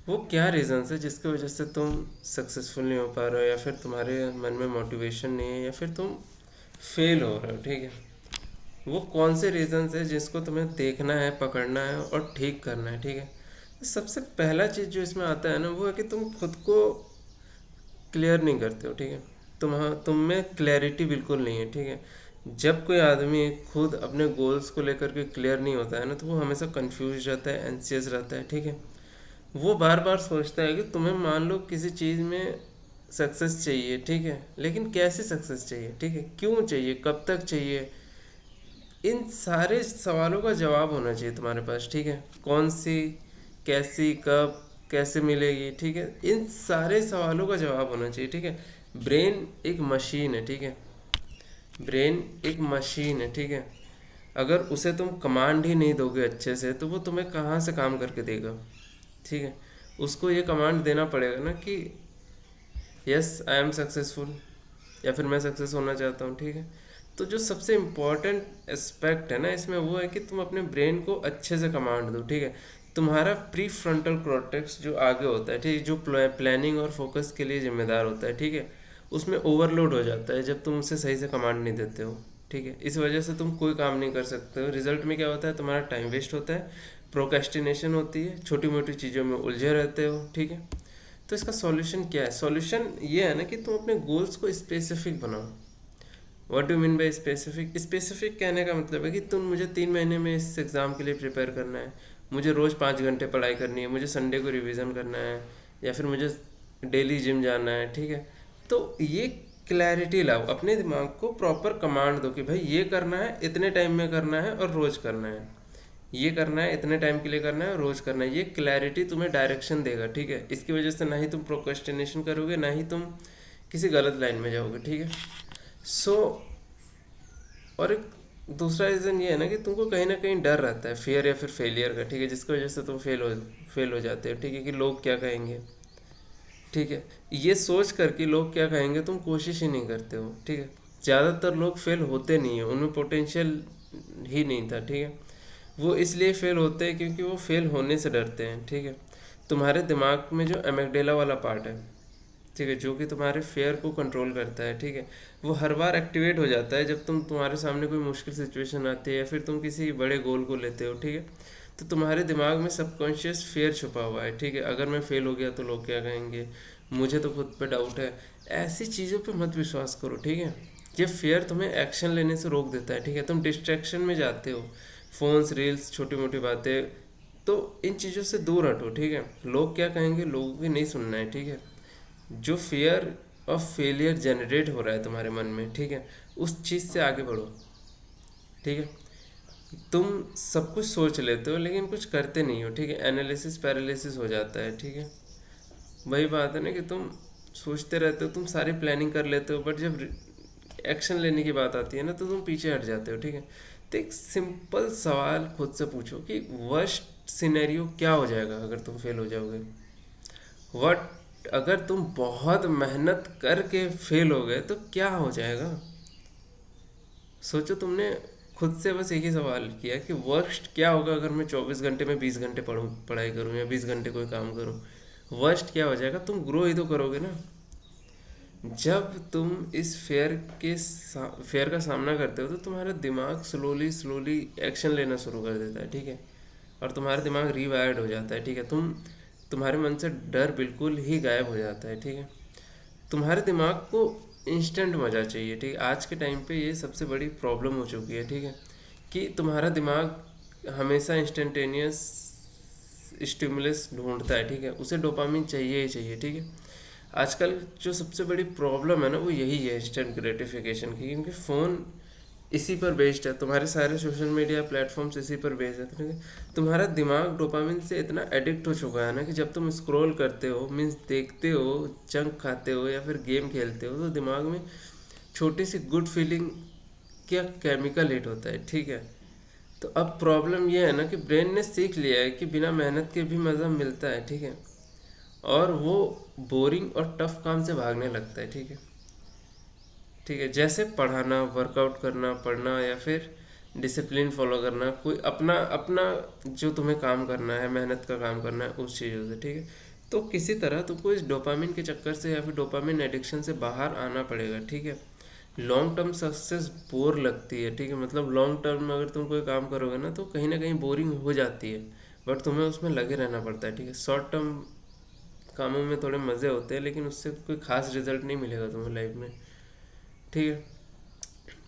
वो क्या रीज़न्स है जिसकी वजह से तुम सक्सेसफुल नहीं हो पा रहे हो, या फिर तुम्हारे मन में मोटिवेशन नहीं है, या फिर तुम फेल हो रहे हो, ठीक है। वो कौन से रीज़न्स है जिसको तुम्हें देखना है, पकड़ना है और ठीक करना है, ठीक है। सबसे पहला चीज़ जो इसमें आता है ना, वो है कि तुम खुद को क्लियर नहीं करते हो, ठीक है। तुम में क्लैरिटी बिल्कुल नहीं है, ठीक है। जब कोई आदमी खुद अपने गोल्स को लेकर के क्लियर नहीं होता है ना, तो वो हमेशा कंफ्यूज रहता है, एंसियस रहता है, ठीक है। वो बार बार सोचता है कि तुम्हें मान लो किसी चीज़ में सक्सेस चाहिए, ठीक है, लेकिन कैसी सक्सेस चाहिए, ठीक है, क्यों चाहिए, कब तक चाहिए। इन सारे सवालों का जवाब होना चाहिए तुम्हारे पास, ठीक है। कौन सी, कैसी, कब, कैसे मिलेगी, ठीक है। इन सारे सवालों का जवाब होना चाहिए, ठीक है। ब्रेन एक मशीन है, ठीक है। ब्रेन एक मशीन है, ठीक है। अगर उसे तुम कमांड ही नहीं दोगे अच्छे से, तो वो तुम्हें कहाँ से काम करके देगा, ठीक है। उसको ये कमांड देना पड़ेगा ना कि यस आई एम सक्सेसफुल, या फिर मैं सक्सेस होना चाहता हूँ, ठीक है। तो जो सबसे इम्पोर्टेंट एस्पेक्ट है ना इसमें, वो है कि तुम अपने ब्रेन को अच्छे से कमांड दो, ठीक है। तुम्हारा प्री फ्रंटल कॉर्टेक्स जो आगे होता है, ठीक है, जो प्लानिंग और फोकस के लिए जिम्मेदार होता है, ठीक है, उसमें ओवरलोड हो जाता है जब तुम उसे सही से कमांड नहीं देते हो, ठीक है। इस वजह से तुम कोई काम नहीं कर सकते हो। रिजल्ट में क्या होता है, तुम्हारा टाइम वेस्ट होता है, प्रोक्रेस्टिनेशन होती है, छोटी मोटी चीज़ों में उलझे रहते हो, ठीक है। तो इसका सॉल्यूशन क्या है? सॉल्यूशन ये है ना कि तुम अपने गोल्स को स्पेसिफिक बनाओ। What do mean by specific? Specific कहने का मतलब है कि तुम, मुझे 3 महीने में इस एग्ज़ाम के लिए प्रिपेयर करना है, मुझे रोज़ 5 घंटे पढ़ाई करनी है, मुझे संडे को रिवीजन करना है, या फिर मुझे डेली जिम जाना है, ठीक है। तो ये क्लैरिटी लाओ, अपने दिमाग को प्रॉपर कमांड दो कि भाई ये करना है, इतने टाइम में करना है और रोज़ करना है, ये करना है, इतने टाइम के लिए करना है, रोज़ करना है। ये क्लैरिटी तुम्हें डायरेक्शन देगा, ठीक है। इसकी वजह से ना ही तुम प्रोक्रेस्टिनेशन करोगे, ना ही तुम किसी गलत लाइन में जाओगे, ठीक है। सो और एक दूसरा रीज़न ये है ना कि तुमको कहीं ना कहीं डर रहता है, फियर या फिर फेलियर का, ठीक है, जिसकी वजह से तुम फेल हो जाते हो, ठीक है, कि लोग क्या कहेंगे, ठीक है। ये सोच कर कि लोग क्या कहेंगे तुम कोशिश ही नहीं करते हो, ठीक है। ज़्यादातर लोग फेल होते नहीं है, उनमें पोटेंशियल ही नहीं था, ठीक है। वो इसलिए फेल होते हैं क्योंकि वो फेल होने से डरते हैं, ठीक है। तुम्हारे दिमाग में जो एमेगडेला वाला पार्ट है, ठीक है, जो कि तुम्हारे फेयर को कंट्रोल करता है, ठीक है, वो हर बार एक्टिवेट हो जाता है जब तुम्हारे सामने कोई मुश्किल सिचुएशन आती है, या फिर तुम किसी बड़े गोल को लेते हो, ठीक है। तो तुम्हारे दिमाग में सबकॉन्शियस फेयर छुपा हुआ है, ठीक है। अगर मैं फेल हो गया तो लोग क्या कहेंगे, मुझे तो खुद पे डाउट है। ऐसी चीज़ों पे मत विश्वास करो, ठीक है। ये फेयर तुम्हें एक्शन लेने से रोक देता है, ठीक है। तुम डिस्ट्रैक्शन में जाते हो, फोन्स, रील्स, छोटी मोटी बातें। तो इन चीज़ों से दूर हटो, ठीक है। लोग क्या कहेंगे, लोगों की नहीं सुनना है, ठीक है। जो फियर ऑफ फेलियर जनरेट हो रहा है तुम्हारे मन में, ठीक है, उस चीज़ से आगे बढ़ो, ठीक है। तुम सब कुछ सोच लेते हो लेकिन कुछ करते नहीं हो, ठीक है। एनालिसिस पैरालिसिस हो जाता है, ठीक है। वही बात है ना कि तुम सोचते रहते हो, तुम सारी प्लानिंग कर लेते हो, बट जब एक्शन लेने की बात आती है ना, तो तुम पीछे हट जाते हो, ठीक है। तो एक सिंपल सवाल खुद से पूछो कि वर्स्ट सिनेरियो क्या हो जाएगा अगर तुम फेल हो जाओगे। वट अगर तुम बहुत मेहनत करके फेल हो गए तो क्या हो जाएगा। सोचो, तुमने खुद से बस एक ही सवाल किया कि वर्स्ट क्या होगा अगर मैं 24 घंटे में 20 घंटे पढ़ाई करूँ, या 20 घंटे कोई काम करूँ। वर्स्ट क्या हो जाएगा, तुम ग्रो ही तो करोगे ना। जब तुम इस फेयर का सामना करते हो, तो तुम्हारा दिमाग स्लोली स्लोली एक्शन लेना शुरू कर देता है, ठीक है। और तुम्हारा दिमाग रीवायर्ड हो जाता है, ठीक है। तुम्हारे मन से डर बिल्कुल ही गायब हो जाता है, ठीक है। तुम्हारे दिमाग को इंस्टेंट मज़ा चाहिए, ठीक है। आज के टाइम पे ये सबसे बड़ी प्रॉब्लम हो चुकी है, ठीक है, कि तुम्हारा दिमाग हमेशा इंस्टेंटेनियस स्टिमुलस ढूंढता है, ठीक है। उसे डोपामिन चाहिए ही चाहिए, ठीक है। आजकल जो सबसे बड़ी प्रॉब्लम है ना, वो यही है, इंस्टेंट ग्रेटिफिकेशन की, क्योंकि फ़ोन इसी पर बेस्ड है, तुम्हारे सारे सोशल मीडिया प्लेटफॉर्म्स इसी पर बेस्ड है, ठीक है। तुम्हारा दिमाग डोपामिन से इतना एडिक्ट हो चुका है ना कि जब तुम स्क्रॉल करते हो, मीन्स देखते हो, जंक खाते हो या फिर गेम खेलते हो, तो दिमाग में छोटी सी गुड फीलिंग क्या केमिकल हिट होता है, ठीक है। तो अब प्रॉब्लम यह है ना कि ब्रेन ने सीख लिया है कि बिना मेहनत के भी मज़ा मिलता है, ठीक है। और वो बोरिंग और टफ काम से भागने लगता है, ठीक है। ठीक है, जैसे पढ़ाना, वर्कआउट करना, पढ़ना, या फिर डिसिप्लिन फॉलो करना, कोई अपना अपना जो तुम्हें काम करना है, मेहनत का काम करना है, उस चीज़ों से, ठीक है। तो किसी तरह तुमको इस डोपामिन के चक्कर से या फिर डोपामिन एडिक्शन से बाहर आना पड़ेगा, ठीक है। लॉन्ग टर्म सक्सेस बोर लगती है, ठीक है, मतलब लॉन्ग टर्म में अगर तुम कोई काम करोगे ना कहीं बोरिंग हो जाती है, बट तुम्हें उसमें लगे रहना पड़ता है, ठीक है। शॉर्ट टर्म कामों में थोड़े मज़े होते हैं, लेकिन उससे कोई खास रिजल्ट नहीं मिलेगा तुम्हें लाइफ में, ठीक है।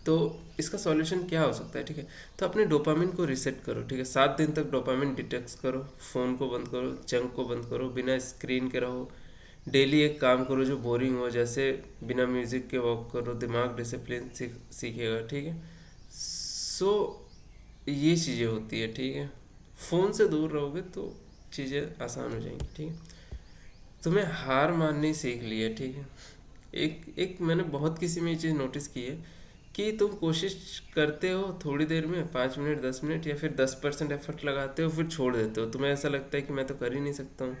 तो इसका सॉल्यूशन क्या हो सकता है, ठीक है। तो अपने डोपामिन को रिसेट करो, ठीक है। 7 दिन तक डोपामिन डिटॉक्स करो, फ़ोन को बंद करो, जंक को बंद करो, बिना स्क्रीन के रहो। डेली एक काम करो जो बोरिंग हो, जैसे बिना म्यूज़िक के वॉक करो, दिमाग डिसिप्लिन सीखेगा, ठीक है। सो ये चीज़ें होती है, ठीक है। फ़ोन से दूर रहोगे तो चीज़ें आसान हो जाएंगी, ठीक है। तुम्हें हार माननी सीख ली है, ठीक है। एक एक मैंने बहुत किसी में ये चीज़ नोटिस की है कि तुम कोशिश करते हो थोड़ी देर में, 5 मिनट 10 मिनट या फिर 10% एफर्ट लगाते हो, फिर छोड़ देते हो। तुम्हें ऐसा लगता है कि मैं तो कर ही नहीं सकता हूँ।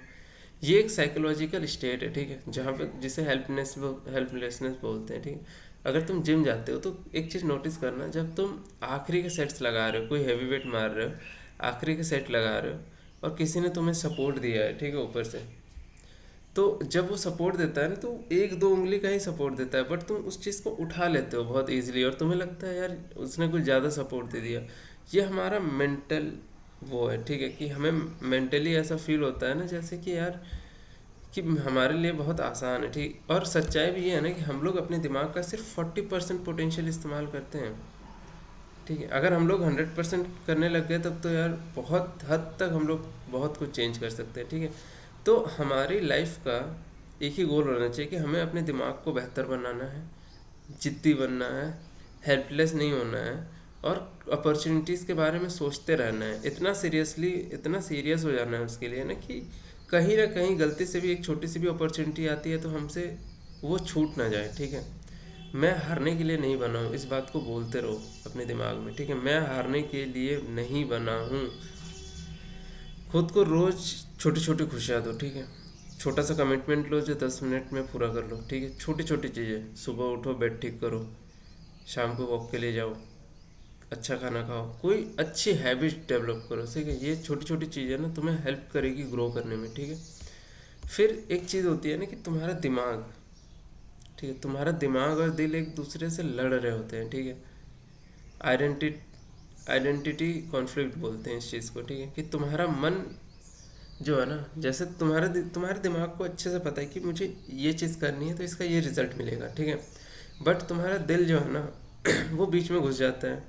ये एक साइकोलॉजिकल स्टेट है, ठीक है, जहाँ पे जिसे हेल्पलेसनेस बोलते हैं, ठीक है। अगर तुम जिम जाते हो तो एक चीज़ नोटिस करना, जब तुम आखिरी के सेट्स लगा रहे हो, कोई हैवी वेट मार रहे हो, आखिरी के सेट लगा रहे हो, और किसी ने तुम्हें सपोर्ट दिया है, ठीक है, ऊपर से, तो जब वो सपोर्ट देता है ना, तो एक दो उंगली का ही सपोर्ट देता है, बट तुम उस चीज़ को उठा लेते हो बहुत इजीली, और तुम्हें लगता है यार उसने कुछ ज़्यादा सपोर्ट दे दिया। ये हमारा मेंटल वो है, ठीक है, कि हमें मेंटली ऐसा फील होता है ना, जैसे कि यार कि हमारे लिए बहुत आसान है, ठीक। और सच्चाई भी ये है ना कि हम लोग अपने दिमाग का सिर्फ 40% पोटेंशियल इस्तेमाल करते हैं, ठीक है। अगर हम लोग 100% करने लग गए तब तो यार बहुत हद तक हम लोग बहुत कुछ चेंज कर सकते हैं, ठीक है। तो हमारी लाइफ का एक ही गोल होना चाहिए कि हमें अपने दिमाग को बेहतर बनाना है, जिद्दी बनना है, हेल्पलेस नहीं होना है, और अपॉर्चुनिटीज़ के बारे में सोचते रहना है। इतना सीरियस हो जाना है उसके लिए ना कहीं गलती से भी एक छोटी सी भी अपॉर्चुनिटी आती है तो हमसे वो छूट ना जाए, ठीक है। मैं हारने के लिए नहीं बना हूँ, इस बात को बोलते रहो अपने दिमाग में, ठीक है। मैं हारने के लिए नहीं बना हूँ। खुद को रोज़ छोटी छोटी खुशियाँ दो, ठीक है। छोटा सा कमिटमेंट लो जो 10 मिनट में पूरा कर लो, ठीक है। छोटी छोटी चीज़ें, सुबह उठो, बेड ठीक करो, शाम को वॉक के लिए जाओ, अच्छा खाना खाओ, कोई अच्छी हैबिट डेवलप करो, ठीक है। ये छोटी छोटी चीज़ें ना तुम्हें हेल्प करेगी ग्रो करने में, ठीक है। फिर एक चीज़ होती है ना कि तुम्हारा दिमाग, ठीक है, तुम्हारा दिमाग और दिल एक दूसरे से लड़ रहे होते हैं, ठीक है। आइडेंटिटी आइडेंटिटी कॉन्फ्लिक्ट बोलते हैं इस चीज़ को, ठीक है, कि तुम्हारा मन जो है ना, जैसे तुम्हारे दिमाग को अच्छे से पता है कि मुझे ये चीज़ करनी है तो इसका ये रिजल्ट मिलेगा, ठीक है। बट तुम्हारा दिल जो है ना वो बीच में घुस जाता है।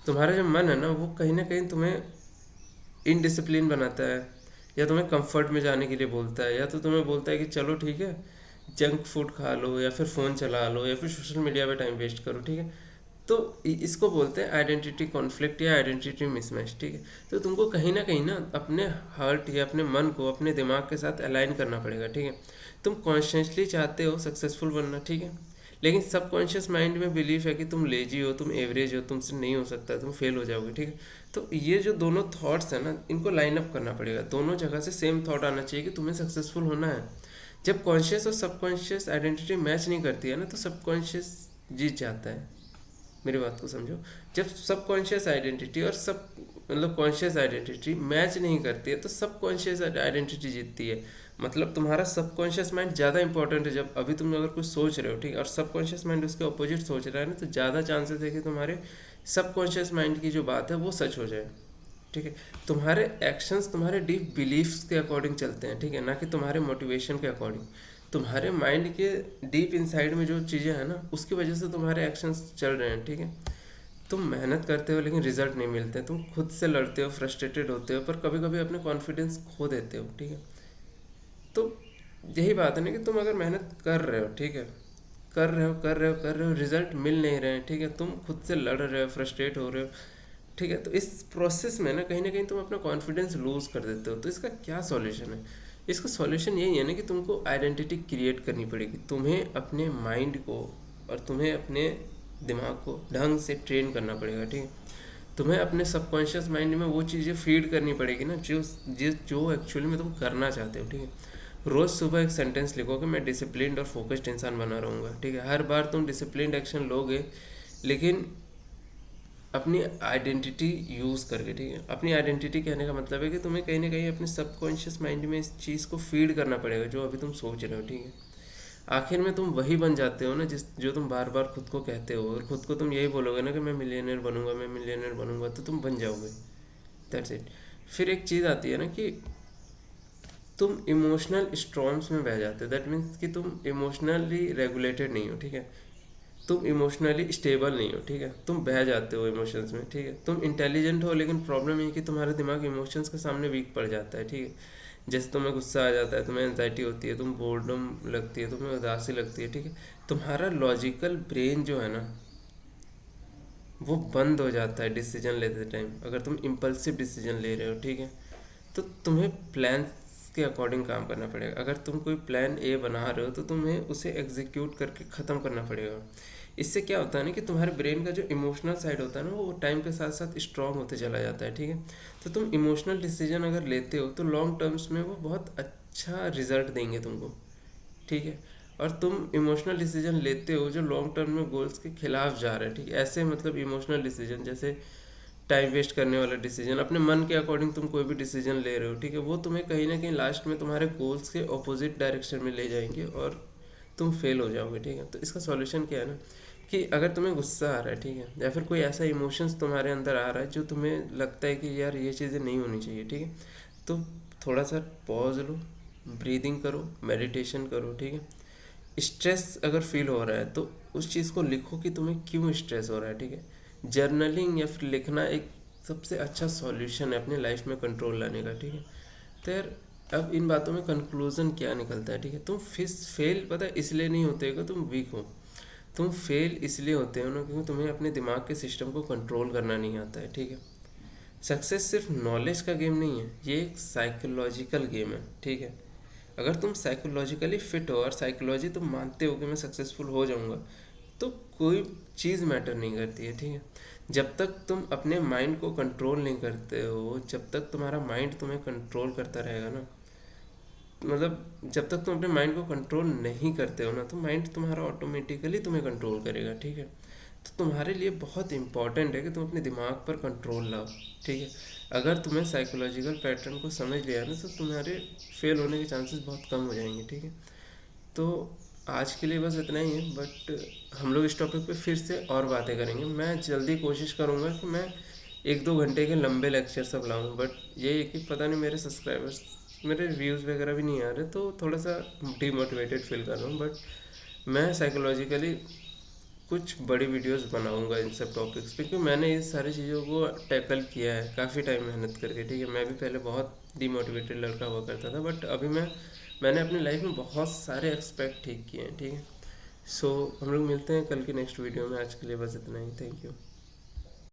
तुम्हारा जो मन है ना कहीं तुम्हें इनडिसिप्लिन बनाता है, या तुम्हें कंफर्ट में जाने के लिए बोलता है, या तो तुम्हें बोलता है कि चलो ठीक है, जंक फूड खा लो, या फिर फ़ोन चला लो, या फिर सोशल मीडिया पे टाइम वेस्ट करो, ठीक है। तो इसको बोलते हैं आइडेंटिटी कॉन्फ्लिक्ट या आइडेंटिटी मिसमैच, ठीक है। तो तुमको कहीं ना अपने हार्ट या अपने मन को अपने दिमाग के साथ अलाइन करना पड़ेगा, ठीक है। तुम कॉन्शियसली चाहते हो सक्सेसफुल बनना, ठीक है, लेकिन सबकॉन्शियस माइंड में बिलीफ है कि तुम लेजी हो, तुम एवरेज हो, तुमसे नहीं हो सकता, तुम फेल हो जाओगे, ठीक है। तो ये जो दोनों थॉट्स है ना, इनको लाइन अप करना पड़ेगा। दोनों जगह से सेम थॉट आना चाहिए कि तुम्हें सक्सेसफुल होना है। जब कॉन्शियस और सबकॉन्शियस आइडेंटिटी मैच नहीं करती है ना, तो सबकॉन्शियस जीत जाता है। मेरी बात को समझो। जब सबकॉन्शियस आइडेंटिटी और सब मतलब कॉन्शियस आइडेंटिटी मैच नहीं करती है तो सबकॉन्शियस आइडेंटिटी जीतती है। मतलब तुम्हारा सबकॉन्शियस माइंड ज़्यादा इंपॉर्टेंट है। जब अभी तुम अगर कुछ सोच रहे हो, ठीक है, और सबकॉन्शियस माइंड उसके अपोजिट सोच रहा है ना, तो ज़्यादा चांसेस है कि तुम्हारे सबकॉन्शियस माइंड की जो बात है वो सच हो जाए, ठीक है। तुम्हारे एक्शंस तुम्हारे डीप बिलीफ्स के अकॉर्डिंग चलते हैं, ठीक है, ना कि तुम्हारे मोटिवेशन के अकॉर्डिंग। तुम्हारे माइंड के डीप इनसाइड में जो चीज़ें हैं ना, उसकी वजह से तुम्हारे एक्शंस चल रहे हैं, ठीक है। तुम मेहनत करते हो लेकिन रिजल्ट नहीं मिलते, तुम खुद से लड़ते हो, फ्रस्ट्रेटेड होते हो, पर कभी कभी अपने कॉन्फिडेंस खो देते हो, ठीक है। तो यही बात है ना कि तुम अगर मेहनत कर रहे हो, ठीक है, कर रहे हो, रिजल्ट मिल नहीं रहे हैं, ठीक है, तुम खुद से लड़ रहे हो, फ्रस्ट्रेट हो रहे हो, ठीक है, तो इस प्रोसेस में ना कहीं तुम अपना कॉन्फिडेंस लूज़ कर देते हो। तो इसका क्या सॉल्यूशन है? इसका सॉल्यूशन यही है ना कि तुमको आइडेंटिटी क्रिएट करनी पड़ेगी। तुम्हें अपने माइंड को और तुम्हें अपने दिमाग को ढंग से ट्रेन करना पड़ेगा, ठीक है। तुम्हें अपने सबकॉन्शियस माइंड में वो चीज़ें फीड करनी पड़ेगी ना जो जो एक्चुअली में तुम करना चाहते हो, ठीक है। रोज़ सुबह एक सेंटेंस लिखो कि मैं डिसिप्लिन्ड और फोकस्ड इंसान बना रहूँगा, ठीक है। हर बार तुम डिसिप्लिन्ड एक्शन लोगे, लेकिन अपनी आइडेंटिटी यूज़ करके, ठीक है। अपनी आइडेंटिटी कहने का मतलब है कि तुम्हें कहीं ना कहीं अपने सबकॉन्शियस माइंड में इस चीज़ को फीड करना पड़ेगा जो अभी तुम सोच रहे हो, ठीक है। आखिर में तुम वही बन जाते हो ना जिस जो तुम बार बार खुद को कहते हो, और खुद को तुम यही बोलोगे ना कि मैं मिलियनेयर बनूंगा, मैं मिलियनेयर बनूंगा, तो तुम बन जाओगे। That's it. फिर एक चीज़ आती है ना कि तुम इमोशनल स्ट्रॉम्स में बह जाते हो। दैट मीन्स कि तुम इमोशनली रेगुलेटेड नहीं हो, ठीक है। तुम इमोशनली स्टेबल नहीं हो, ठीक है। तुम बह जाते हो इमोशंस में, ठीक है। तुम इंटेलिजेंट हो, लेकिन प्रॉब्लम ये है कि तुम्हारा दिमाग इमोशंस के सामने वीक पड़ जाता है, ठीक है। जैसे तुम्हें गुस्सा आ जाता है, तुम्हें एंजाइटी होती है, तुम बोर्डम लगती है, तुम्हें उदासी लगती है, ठीक है। तुम्हारा लॉजिकल ब्रेन जो है ना, वो बंद हो जाता है डिसीजन लेते टाइम। अगर तुम इम्पल्सिव डिसीजन ले रहे हो, ठीक है, तो तुम्हें प्लान के अकॉर्डिंग काम करना पड़ेगा। अगर तुम कोई प्लान ए बना रहे हो तो तुम्हें उसे एग्जीक्यूट करके ख़त्म करना पड़ेगा। इससे क्या होता है ना कि तुम्हारे ब्रेन का जो इमोशनल साइड होता है ना, वो टाइम के साथ साथ स्ट्रांग होते चला जाता है, ठीक है। तो तुम इमोशनल डिसीजन अगर लेते हो तो लॉन्ग टर्म्स में वो बहुत अच्छा रिजल्ट देंगे तुमको, ठीक है। और तुम इमोशनल डिसीजन लेते हो जो लॉन्ग टर्म में गोल्स के खिलाफ जा रहा है, ठीक है। ऐसे मतलब इमोशनल डिसीजन जैसे टाइम वेस्ट करने वाला डिसीजन, अपने मन के अकॉर्डिंग तुम कोई भी डिसीजन ले रहे हो, ठीक है, वो तुम्हें कहीं ना कहीं लास्ट में तुम्हारे गोल्स के ऑपोजिट डायरेक्शन में ले जाएंगे और तुम फेल हो जाओगे, ठीक है। तो इसका सॉल्यूशन क्या है ना कि अगर तुम्हें गुस्सा आ रहा है, ठीक है, या फिर कोई ऐसा इमोशंस तुम्हारे अंदर आ रहा है जो तुम्हें लगता है कि यार ये चीज़ें नहीं होनी चाहिए, ठीक है, तो थोड़ा सा पॉज लो, ब्रीदिंग करो, मेडिटेशन करो, ठीक है। स्ट्रेस अगर फील हो रहा है तो उस चीज़ को लिखो कि तुम्हें क्यों स्ट्रेस हो रहा है, ठीक है। जर्नलिंग या फिर लिखना एक सबसे अच्छा सॉल्यूशन है अपने लाइफ में कंट्रोल लाने का, ठीक है। तो यार अब इन बातों में कंक्लूजन क्या निकलता है, ठीक है। तुम फेल पता है इसलिए नहीं होते हो कि तुम वीक हो। तुम फेल इसलिए होते हो ना क्योंकि तुम्हें अपने दिमाग के सिस्टम को कंट्रोल करना नहीं आता है, ठीक है। सक्सेस सिर्फ नॉलेज का गेम नहीं है, ये एक साइकोलॉजिकल गेम है, ठीक है। अगर तुम साइकोलॉजिकली फिट हो और साइकोलॉजी तुम मानते हो कि मैं सक्सेसफुल हो जाऊंगा, तो कोई चीज़ मैटर नहीं करती है, ठीक है। जब तक तुम अपने माइंड को कंट्रोल नहीं करते हो, जब तक तुम्हारा माइंड तुम्हें कंट्रोल करता रहेगा ना, मतलब जब तक तुम अपने माइंड को कंट्रोल नहीं करते हो ना, तो माइंड तुम्हारा ऑटोमेटिकली तुम्हें कंट्रोल करेगा, ठीक है। तो तुम्हारे लिए बहुत इंपॉर्टेंट है कि तुम अपने दिमाग पर कंट्रोल लाओ, ठीक है। अगर तुम्हें साइकोलॉजिकल पैटर्न को समझ लिया ना, तो तुम्हारे फेल होने के चांसेस बहुत कम हो जाएंगे, ठीक है। तो आज के लिए बस इतना ही है, बट हम लोग इस टॉपिक पे फिर से और बातें करेंगे। मैं जल्दी कोशिश करूँगा कि मैं 1-2 घंटे के लंबे लेक्चर सब लाऊँ, बट ये है कि पता नहीं मेरे सब्सक्राइबर्स, मेरे व्यूज़ वगैरह भी नहीं आ रहे, तो थोड़ा सा डीमोटिवेटेड फील कर रहा हूँ। बट मैं साइकोलॉजिकली कुछ बड़ी वीडियोस बनाऊंगा इन सब टॉपिक्स पे, क्योंकि मैंने इस सारी चीज़ों को टैकल किया है काफ़ी टाइम मेहनत करके, ठीक है। मैं भी पहले बहुत डीमोटिवेटेड लड़का हुआ करता था, बट अभी मैंने अपनी लाइफ में बहुत सारे एक्सपेक्ट ठीक किए हैं, ठीक है। सो हम लोग मिलते हैं कल की नेक्स्ट वीडियो में। आज के लिए बस इतना ही। Thank you.